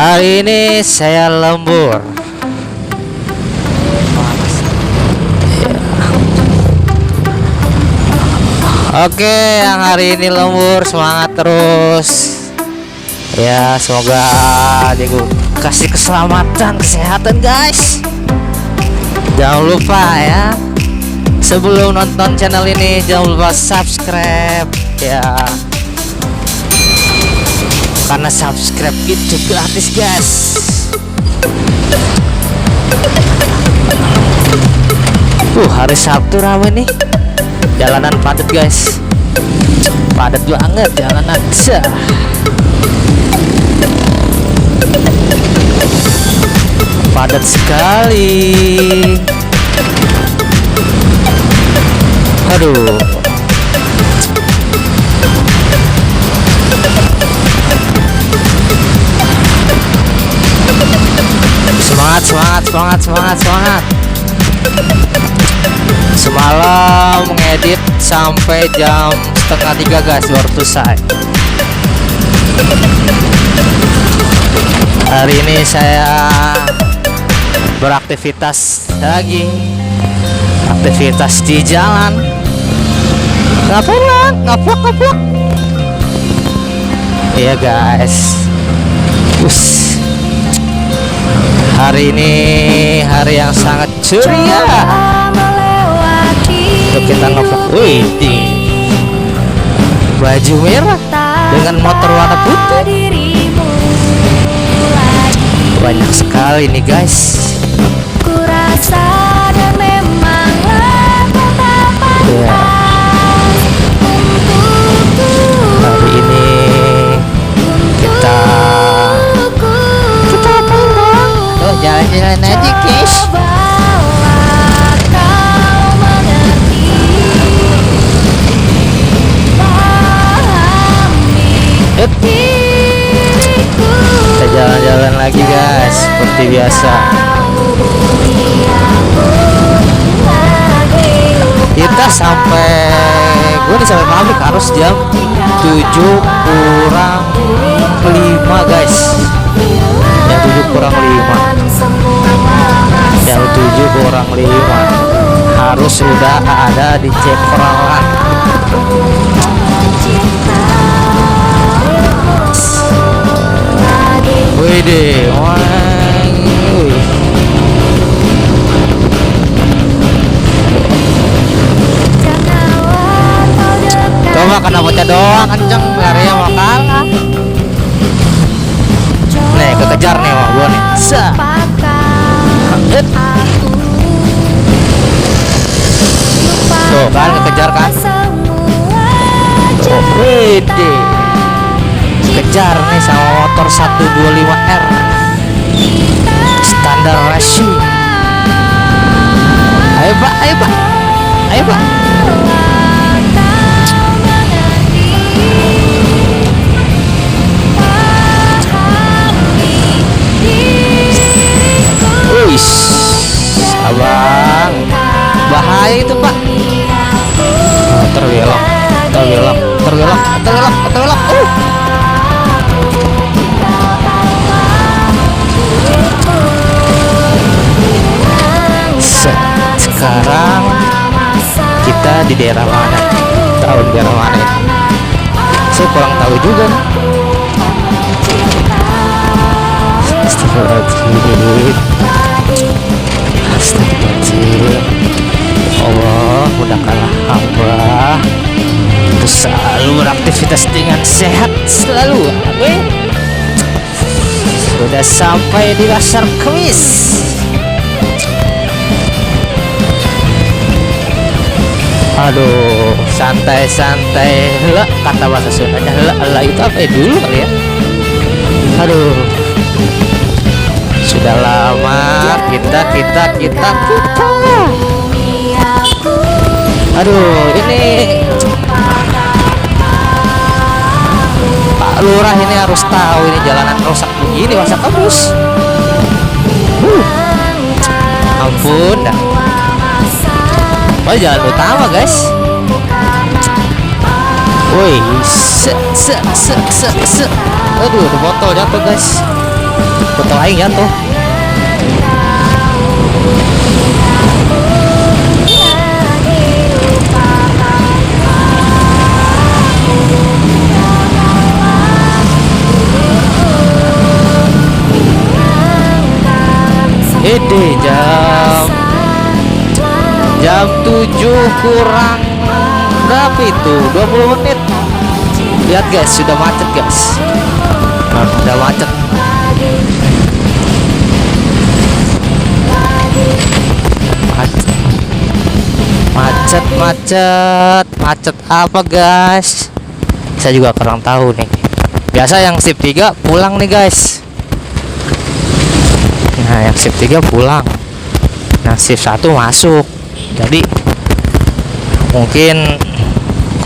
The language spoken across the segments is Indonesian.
Hari ini saya lembur. Oke, yang hari ini lembur semangat terus. Ya, semoga Diego kasih keselamatan, kesehatan guys. Jangan lupa ya, sebelum nonton channel ini jangan lupa subscribe ya. Karena subscribe itu gratis guys. Hari Sabtu rame nih. Jalanan padat guys. Padat banget jalanan. Padat sekali. Aduh. Semangat. Semalam ngedit sampai jam 2:30 guys, baru selesai. Hari ini saya beraktivitas lagi, aktivitas di jalan. Ngaplok. Iya guys. Hari ini hari yang sangat ceria. Untuk kita ngevlog. Wih, baju merah dengan motor warna putih. Banyak sekali nih guys. Ya. Hari ini kita jalan-jalan aja guys. Kita jalan-jalan lagi guys, seperti biasa. Kita sampai, gue nih sampai pabrik harus jam 7 kurang 5 guys. Jam 7 kurang 5. Jam 7 kurang 5 harus sudah ada di Cekrolan. Wede, coba kena bocah doang kenceng, larinya mau kalah. Nih kekejar nih wah gua nih. Tuh kan kekejar kan. Tuh, wede. Kejar nih sama motor 125R standar racing. Ayo pak. Wis, abang, bahaya itu pak. Tergelok. Sekarang kita di daerah mana? Tahu di daerah mana ya? Saya kurang tahu juga. Astagfirullahaladzim. Allah mudahkanlah hamba untuk selalu beraktivitas dengan sehat selalu. Sudah sampai di Pasar Kemis. Aduh, santai hela, kata bahasa Sundanya hela itu apa ya dulu kali ya. Aduh, sudah lama kita. Aduh, ini Pak Lurah ini harus tahu ini jalanan rusak begini masa kabus. Ampun dah. Oh, jalan utama guys. Woi, Aduh, ada botol jatuh guys. Betul aing jatuh. Ede jam 7 kurang berapa itu? 20 menit. Lihat guys, sudah macet guys. Udah macet. Macet apa guys? Saya juga kurang tahu nih. Biasa yang shift 3 pulang nih guys. Nah, yang shift 3 pulang. Nah, shift 1 masuk. Jadi mungkin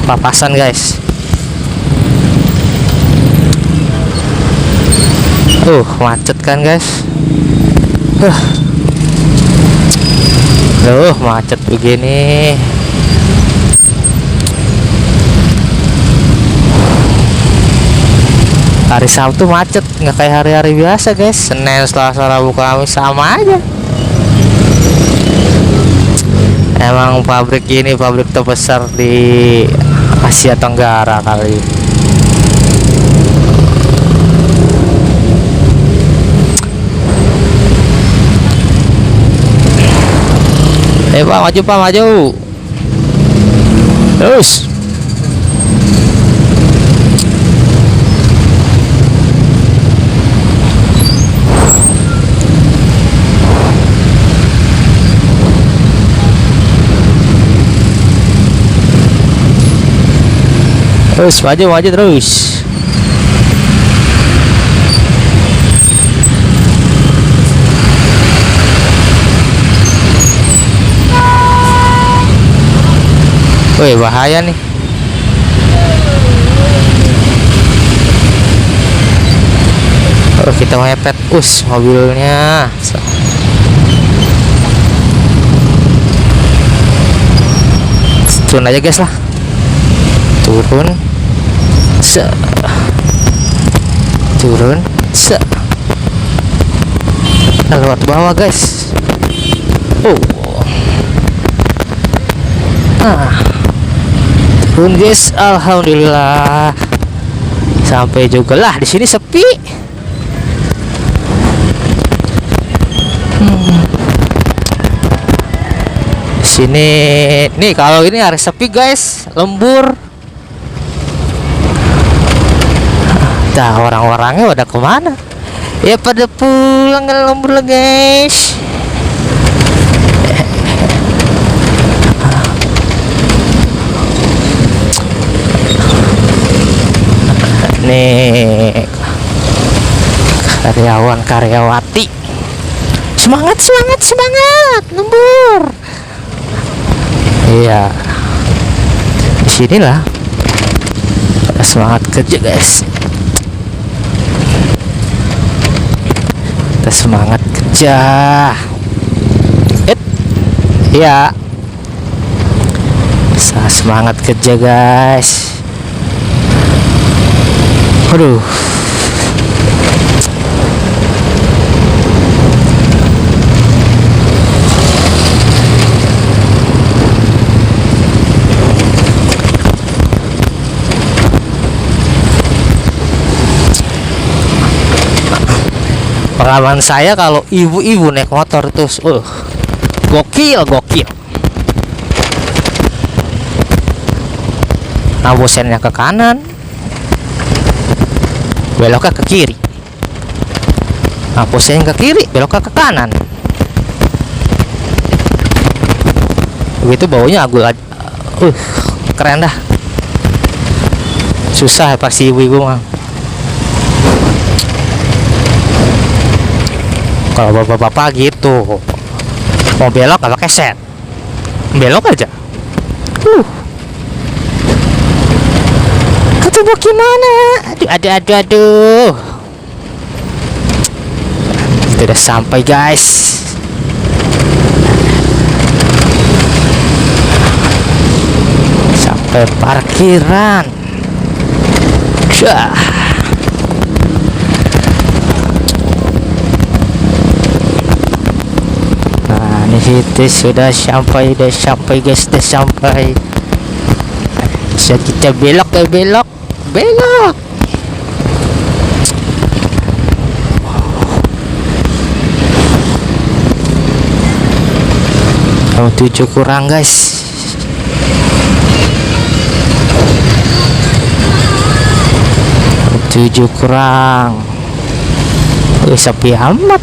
papasan guys. Macet kan guys. Macet begini. Hari Sabtu macet, nggak kayak hari-hari biasa guys. Senin, Selasa, Rabu, Kamis sama aja. Emang pabrik ini pabrik terbesar di Asia Tenggara kali. Pak, maju Pak, maju. Terus. Terus maju terus. Woi, bahaya nih. Kita mepet. Mobilnya. Turun aja guys lah. Turun. Turun. Kita lewat bawah guys. Turun guys, alhamdulillah. Sampai juga lah. Di sini sepi. Di sini nih kalau ini hari sepi guys, lembur. Dah orang-orangnya udah kemana? Ya pada pulang ke lembur lah guys. Nih karyawan karyawati semangat lembur. Iya, disinilah semangat kerja guys. Kita semangat kerja. Iya, semangat kerja guys. Aduh. Pengalaman saya kalau ibu-ibu naik motor terus, gokil. Nambusennya ke kanan, beloknya ke kiri. Nambusen ke kiri, beloknya ke kanan. Begitu baunya agul aja. Keren dah. Susah pasti ibu-ibu mah. Kalau bapak-bapak gitu, mau belok gak pakai set, belok aja. Ketemu gimana? Aduh. Kita udah sampai guys. Sampai parkiran. sudah sampai guys, sudah sampai. Bisa kita belok ke belok. Oh, 7 kurang guys. Tujuh kurang. Sepi amat.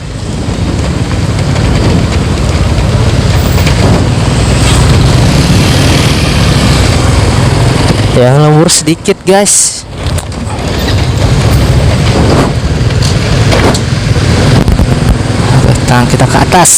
Yang lembur sedikit guys. Tangan kita ke atas.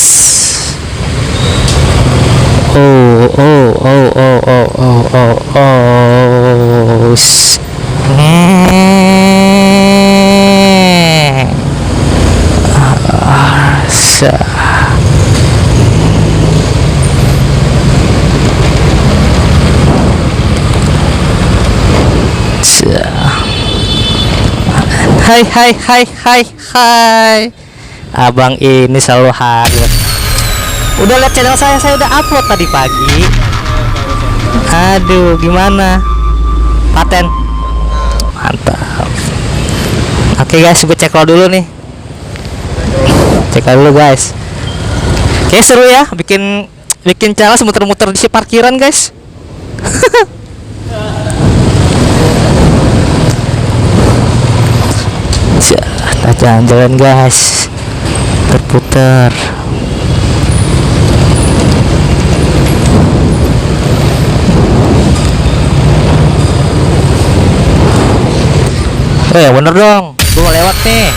Hai. Abang ini selalu hadir. Udah lihat channel saya udah upload tadi pagi. Aduh, gimana? Paten. Mantap. Oke guys, gue cek dulu nih. Cek dulu guys. Oke, seru ya bikin channel muter-muter di si parkiran guys. Kita jalan-jalan guys, terputar. Yang bener dong, gue mau lewat nih.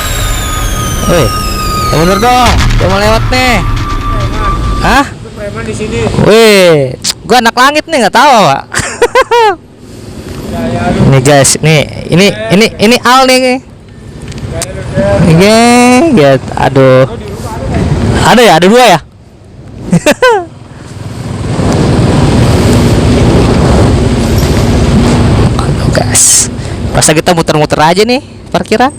Yang bener dong, gue mau lewat nih. Hah? Di sini. Gue anak langit nih, nggak tahu pak. Nih guys, ini Al nih. Get, aduh. Ada 2 ya. Aduh guys, masa kita muter-muter aja nih parkiran.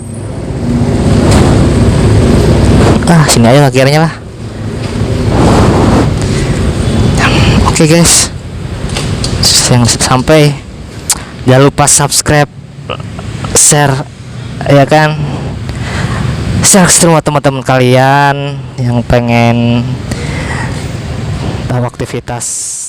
Sini aja akhirnya lah. Oke guys, yang sampai jangan lupa subscribe, share, ya kan, share ke semua teman-teman kalian yang pengen tahu aktivitas